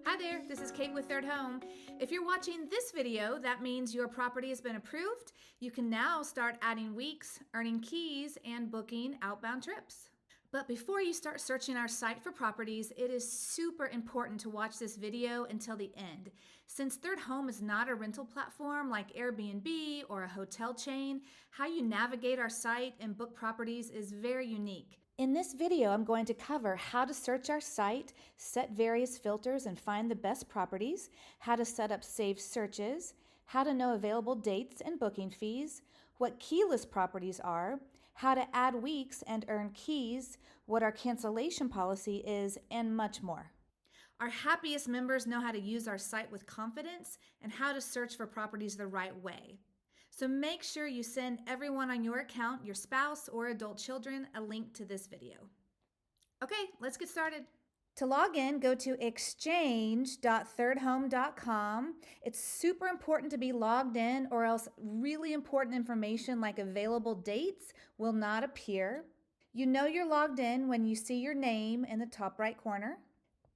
Hi there, this is Kate with Third Home. If you're watching this video, that means your property has been approved. You can now start adding weeks, earning keys, and booking outbound trips. But before you start searching our site for properties, it is super important to watch this video until the end. Since Third Home is not a rental platform like Airbnb or a hotel chain, how you navigate our site and book properties is very unique. In this video, I'm going to cover how to search our site, set various filters and find the best properties, how to set up saved searches, how to know available dates and booking fees, what keyless properties are, how to add weeks and earn keys, what our cancellation policy is, and much more. Our happiest members know how to use our site with confidence and how to search for properties the right way. So make sure you send everyone on your account, your spouse or adult children, a link to this video. Okay, let's get started. To log in, go to exchange.thirdhome.com. It's super important to be logged in, or else really important information like available dates will not appear. You know you're logged in when you see your name in the top right corner.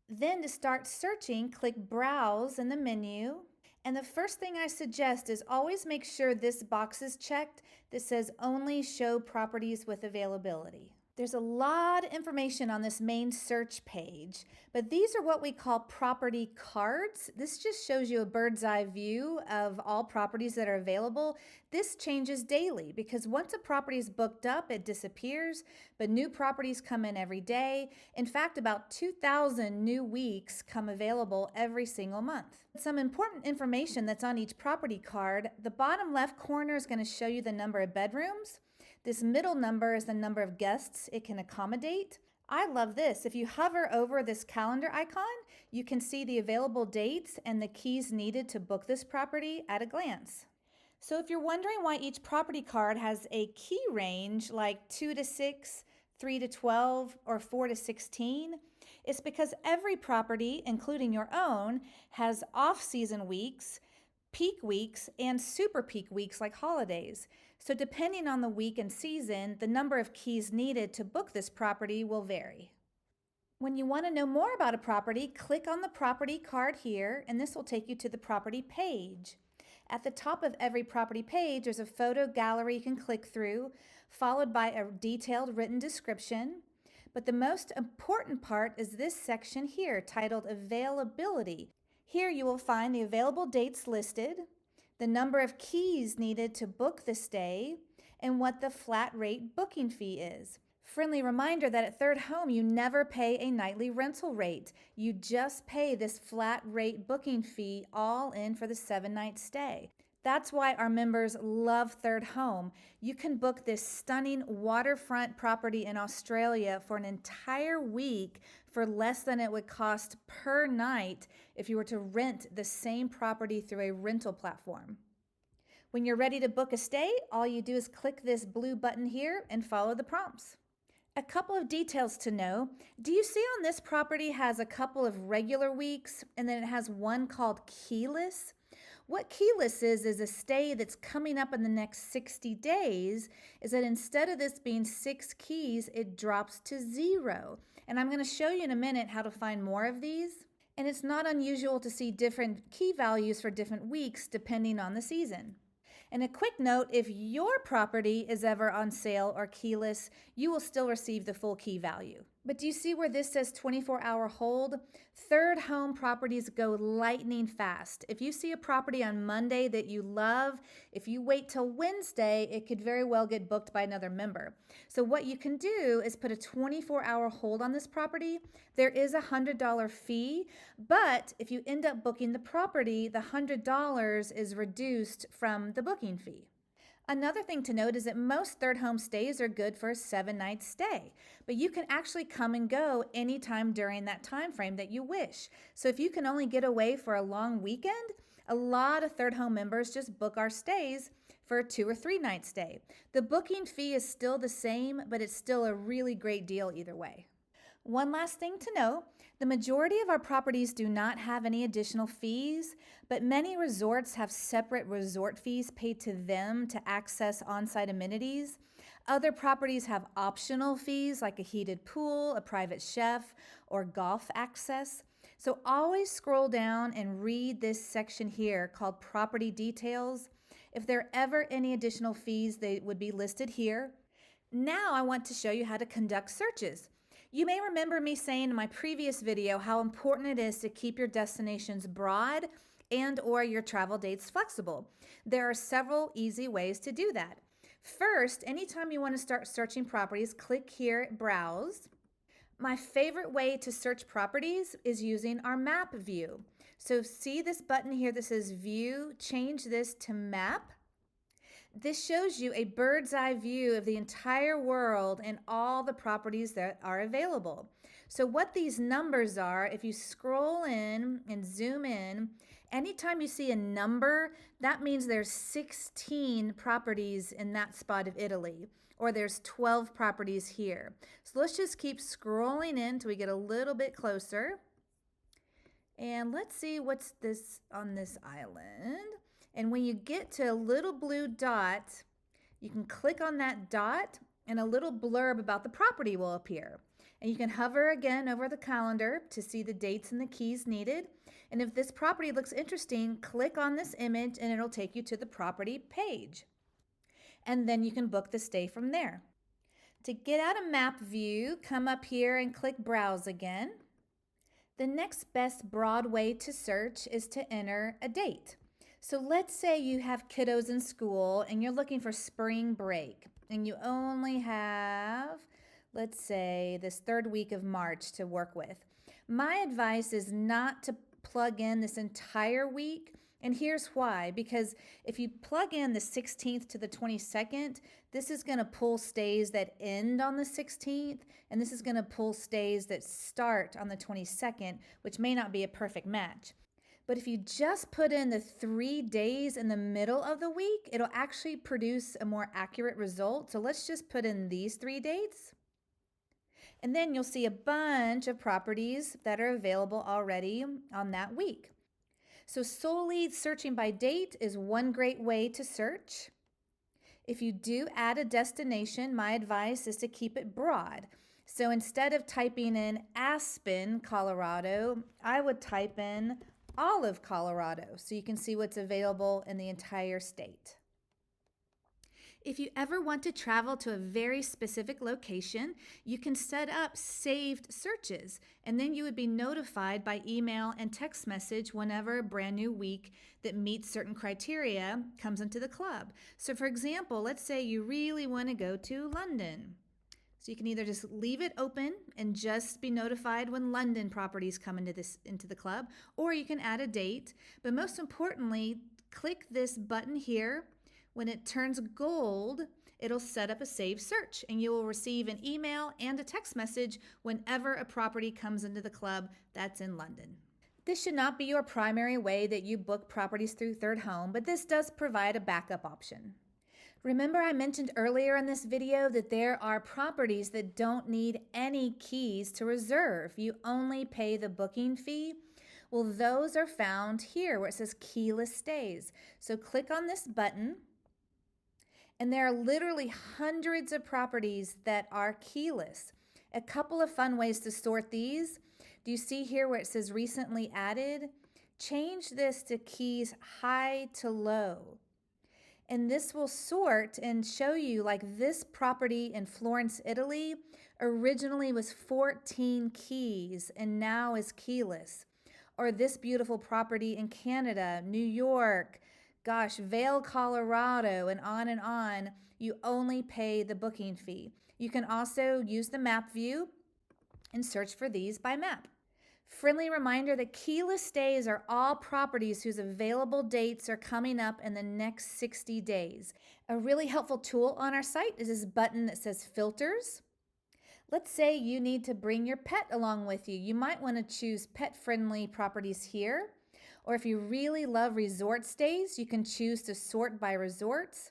Then to start searching, click Browse in the menu. And the first thing I suggest is always make sure this box is checked that says only show properties with availability. There's a lot of information on this main search page, but these are what we call property cards. This just shows you a bird's eye view of all properties that are available. This changes daily because once a property is booked up, it disappears, but new properties come in every day. In fact, about 2,000 new weeks come available every single month. Some important information that's on each property card. The bottom left corner is going to show you the number of bedrooms. This middle number is the number of guests it can accommodate. I love this. If you hover over this calendar icon, you can see the available dates and the keys needed to book this property at a glance. So if you're wondering why each property card has a key range like 2 to 6, 3 to 12, or 4 to 16, it's because every property, including your own, has off-season weeks, peak weeks, and super peak weeks like holidays. So depending on the week and season, the number of keys needed to book this property will vary. When you want to know more about a property, click on the property card here, and this will take you to the property page. At the top of every property page, there's a photo gallery you can click through, followed by a detailed written description. But the most important part is this section here, titled Availability. Here you will find the available dates listed, the number of keys needed to book the stay, and what the flat rate booking fee is. Friendly reminder that at Third Home, you never pay a nightly rental rate. You just pay this flat rate booking fee all in for the 7-night stay. That's why our members love Third Home. You can book this stunning waterfront property in Australia for an entire week for less than it would cost per night if you were to rent the same property through a rental platform. When you're ready to book a stay, all you do is click this blue button here and follow the prompts. A couple of details to know. Do you see on this property has a couple of regular weeks and then it has one called keyless? What keyless is a stay that's coming up in the next 60 days is that instead of this being 6 keys, it drops to 0. And I'm going to show you in a minute how to find more of these. And it's not unusual to see different key values for different weeks depending on the season. And a quick note, if your property is ever on sale or keyless, you will still receive the full key value. But do you see where this says 24-hour hold? Third Home properties go lightning fast. If you see a property on Monday that you love, if you wait till Wednesday, it could very well get booked by another member. So what you can do is put a 24-hour hold on this property. There is a $100 fee, but if you end up booking the property, the $100 is reduced from the booking fee. Another thing to note is that most Third Home stays are good for a 7-night stay, but you can actually come and go anytime during that time frame that you wish. So if you can only get away for a long weekend, a lot of Third Home members just book our stays for a 2 or 3 night stay. The booking fee is still the same, but it's still a really great deal either way. One last thing to know, the majority of our properties do not have any additional fees, but many resorts have separate resort fees paid to them to access on-site amenities. Other properties have optional fees like a heated pool, a private chef, or golf access. So always scroll down and read this section here called Property Details. If there are ever any additional fees, they would be listed here. Now I want to show you how to conduct searches. You may remember me saying in my previous video how important it is to keep your destinations broad and or your travel dates flexible. There are several easy ways to do that. First, anytime you want to start searching properties, click here, Browse. My favorite way to search properties is using our map view. So see this button here that says View, change this to Map. This shows you a bird's eye view of the entire world and all the properties that are available. So what these numbers are, if you scroll in and zoom in, anytime you see a number, that means there's 16 properties in that spot of Italy, or there's 12 properties here. So let's just keep scrolling in until we get a little bit closer. And let's see what's this on this island. And when you get to a little blue dot, you can click on that dot and a little blurb about the property will appear. And you can hover again over the calendar to see the dates and the keys needed. And if this property looks interesting, click on this image and it'll take you to the property page. And then you can book the stay from there. To get out of map view, come up here and click Browse again. The next best broad way to search is to enter a date. So let's say you have kiddos in school and you're looking for spring break and you only have, let's say, this third week of March to work with. My advice is not to plug in this entire week, and here's why. Because if you plug in the 16th to the 22nd, this is going to pull stays that end on the 16th, and this is going to pull stays that start on the 22nd, which may not be a perfect match. But if you just put in the 3 days in the middle of the week, it'll actually produce a more accurate result. So let's just put in these 3 dates. And then you'll see a bunch of properties that are available already on that week. So solely searching by date is one great way to search. If you do add a destination, my advice is to keep it broad. So instead of typing in Aspen, Colorado, I would type in Olive, Colorado, so you can see what's available in the entire state. If you ever want to travel to a very specific location, you can set up saved searches, and then you would be notified by email and text message whenever a brand new week that meets certain criteria comes into the club. So for example, let's say you really want to go to London. So you can either just leave it open and just be notified when London properties come into the club, or you can add a date. But most importantly, click this button here. When it turns gold, it'll set up a saved search, and you will receive an email and a text message whenever a property comes into the club that's in London. This should not be your primary way that you book properties through ThirdHome, but this does provide a backup option. Remember I mentioned earlier in this video that there are properties that don't need any keys to reserve. You only pay the booking fee. Well, those are found here where it says keyless stays. So click on this button, and there are literally hundreds of properties that are keyless. A couple of fun ways to sort these. Do you see here where it says recently added? Change this to keys high to low. And this will sort and show you, like, this property in Florence, Italy originally was 14 keys and now is keyless. Or this beautiful property in Canada, New York, gosh, Vail, Colorado, and on, you only pay the booking fee. You can also use the map view and search for these by map. Friendly reminder that keyless stays are all properties whose available dates are coming up in the next 60 days. A really helpful tool on our site is this button that says filters. Let's say you need to bring your pet along with you. You might want to choose pet-friendly properties here. Or if you really love resort stays, you can choose to sort by resorts.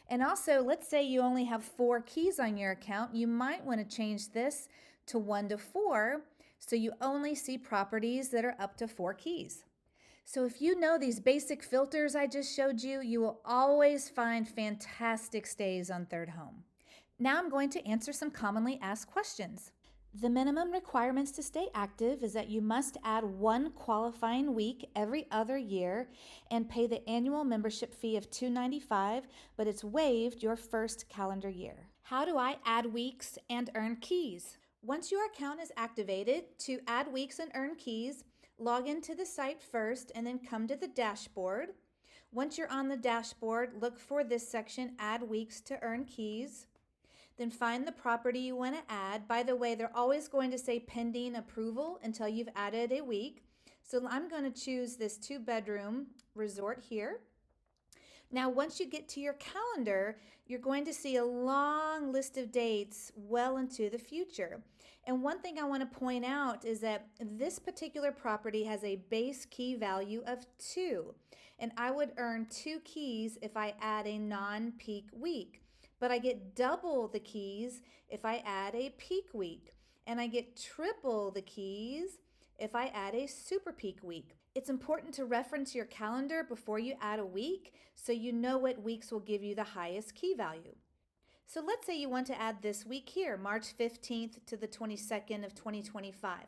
And also, let's say you only have 4 keys on your account. You might want to change this to 1 to 4. So you only see properties that are up to 4 keys. So if you know these basic filters I just showed you, you will always find fantastic stays on ThirdHome. Now I'm going to answer some commonly asked questions. The minimum requirements to stay active is that you must add one qualifying week every other year and pay the annual membership fee of $295, but it's waived your first calendar year. How do I add weeks and earn keys? Once your account is activated, to add weeks and earn keys, log into the site first and then come to the dashboard. Once you're on the dashboard, look for this section, Add Weeks to Earn Keys. Then find the property you want to add. By the way, they're always going to say pending approval until you've added a week. So I'm going to choose this 2-bedroom resort here. Now, once you get to your calendar, you're going to see a long list of dates well into the future. And one thing I want to point out is that this particular property has a base key value of 2. And I would earn 2 keys if I add a non-peak week. But I get double the keys if I add a peak week. And I get triple the keys if I add a super peak week. It's important to reference your calendar before you add a week so you know what weeks will give you the highest key value. So let's say you want to add this week here, March 15th to the 22nd of 2025.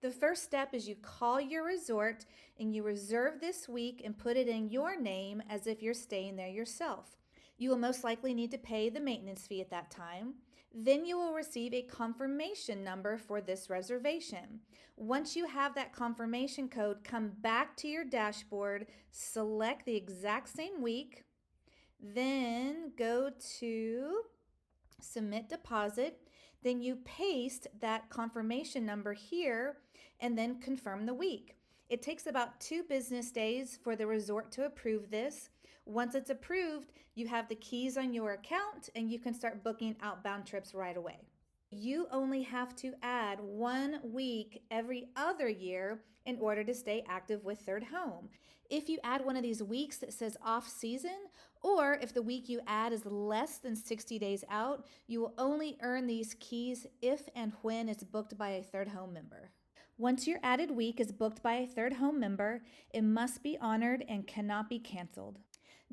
The first step is you call your resort and you reserve this week and put it in your name as if you're staying there yourself. You will most likely need to pay the maintenance fee at that time. Then you will receive a confirmation number for this reservation. Once you have that confirmation code, come back to your dashboard, select the exact same week, then go to Submit Deposit. Then you paste that confirmation number here and then confirm the week. It takes about 2 business days for the resort to approve this. Once it's approved, you have the keys on your account and you can start booking outbound trips right away. You only have to add 1 week every other year in order to stay active with ThirdHome. If you add one of these weeks that says off season, or if the week you add is less than 60 days out, you will only earn these keys if and when it's booked by a ThirdHome member. Once your added week is booked by a ThirdHome member, it must be honored and cannot be canceled.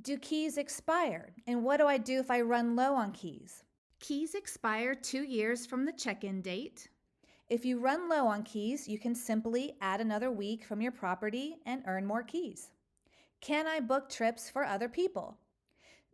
Do keys expire? And what do I do if I run low on keys? Keys expire 2 years from the check-in date. If you run low on keys, you can simply add another week from your property and earn more keys. Can I book trips for other people?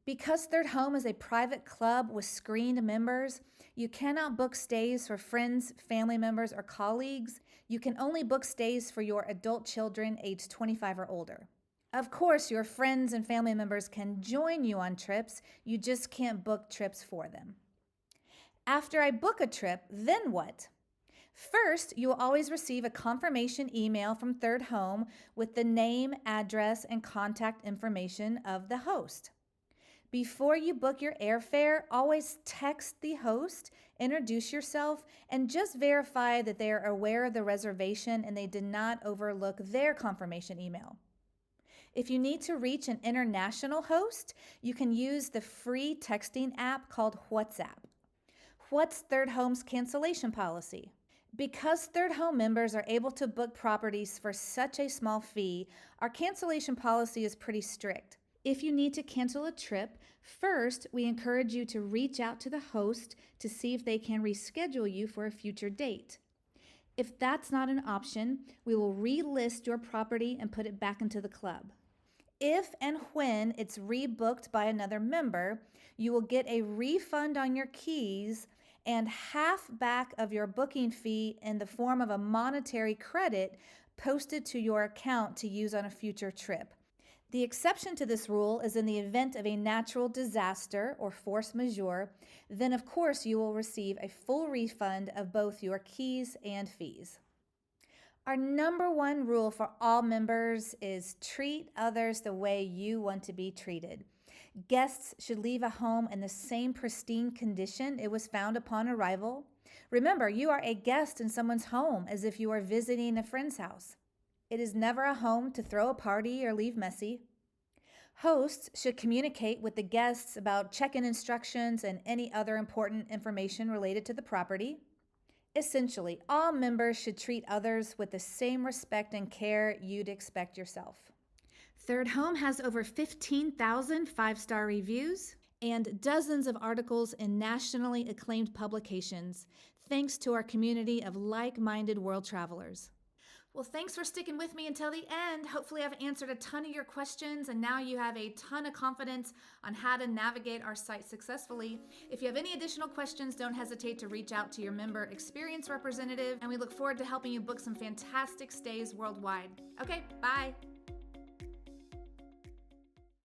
Because ThirdHome is a private club with screened members, you cannot book stays for friends, family members, or colleagues. You can only book stays for your adult children aged 25 or older. Of course, your friends and family members can join you on trips. You just can't book trips for them. After I book a trip, then what? First, you will always receive a confirmation email from ThirdHome with the name, address, and contact information of the host. Before you book your airfare, always text the host, introduce yourself, and just verify that they are aware of the reservation and they did not overlook their confirmation email. If you need to reach an international host, you can use the free texting app called WhatsApp. What's ThirdHome's cancellation policy? Because ThirdHome members are able to book properties for such a small fee, our cancellation policy is pretty strict. If you need to cancel a trip, first, we encourage you to reach out to the host to see if they can reschedule you for a future date. If that's not an option, we will relist your property and put it back into the club. If and when it's rebooked by another member, you will get a refund on your keys and half back of your booking fee in the form of a monetary credit posted to your account to use on a future trip. The exception to this rule is in the event of a natural disaster or force majeure, then of course you will receive a full refund of both your keys and fees. Our number 1 rule for all members is treat others the way you want to be treated. Guests should leave a home in the same pristine condition it was found upon arrival. Remember, you are a guest in someone's home as if you are visiting a friend's house. It is never a home to throw a party or leave messy. Hosts should communicate with the guests about check-in instructions and any other important information related to the property. Essentially, all members should treat others with the same respect and care you'd expect yourself. ThirdHome has over 15,000 5-star reviews and dozens of articles in nationally acclaimed publications. thanks to our community of like-minded world travelers. Well, thanks for sticking with me until the end. Hopefully I've answered a ton of your questions and now you have a ton of confidence on how to navigate our site successfully. If you have any additional questions, don't hesitate to reach out to your member experience representative, and we look forward to helping you book some fantastic stays worldwide. Okay, bye.